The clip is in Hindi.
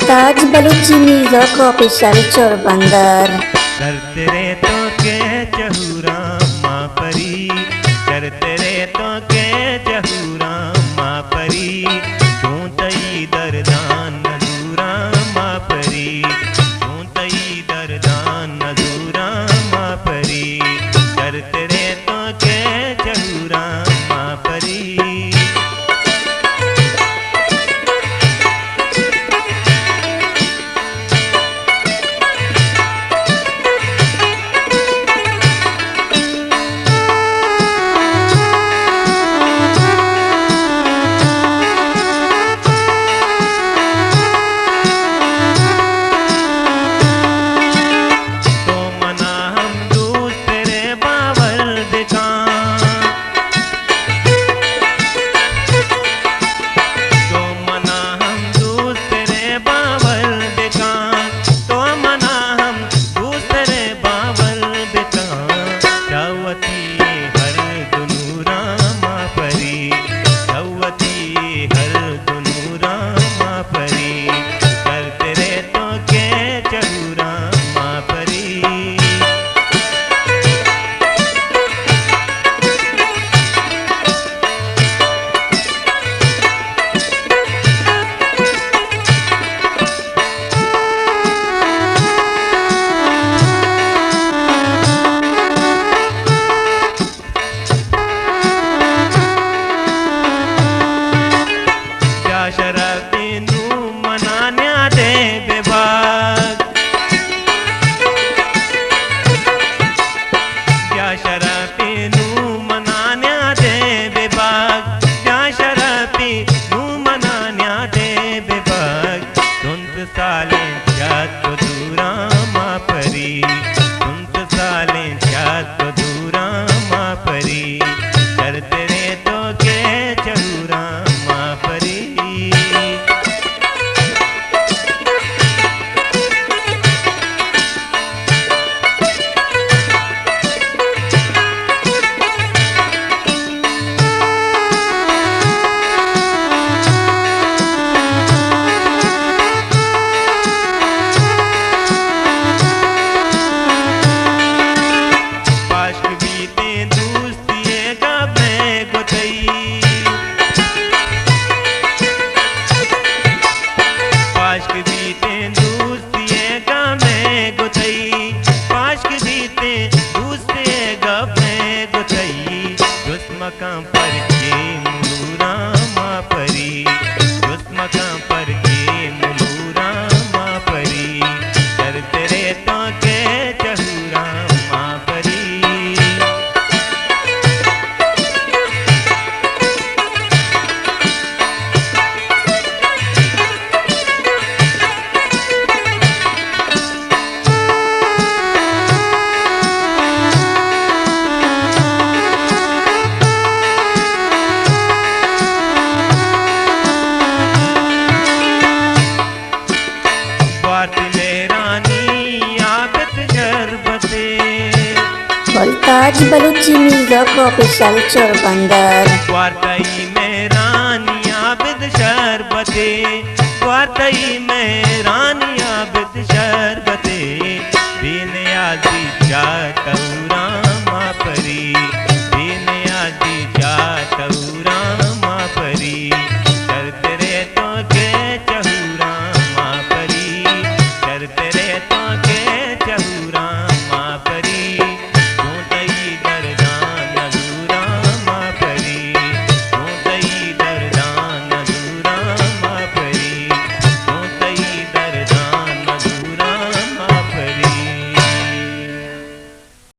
मुल्ताज बलूची म्यूजिक ऑफिशियल चोरबंदर। करते रे तो के चहूरा माँ परी, करते रे तो के चहूरा माँ परी, तू तई दरदान नजूरा माँ परी, तू तई दरदान नजूरा माँ परी, करते रे तो के चहूरा माँ परी। मकाम पर के मुलूरा माँ परी, उस मकाम पर के मुलूरा माँ परी, करते रे तो के चहूरा माँ परी। मुल्ताज बलूची म्यूजिक ऑफिशियल चोरबंदर। वार्तई में रानी आबिद शरबते, वार्तई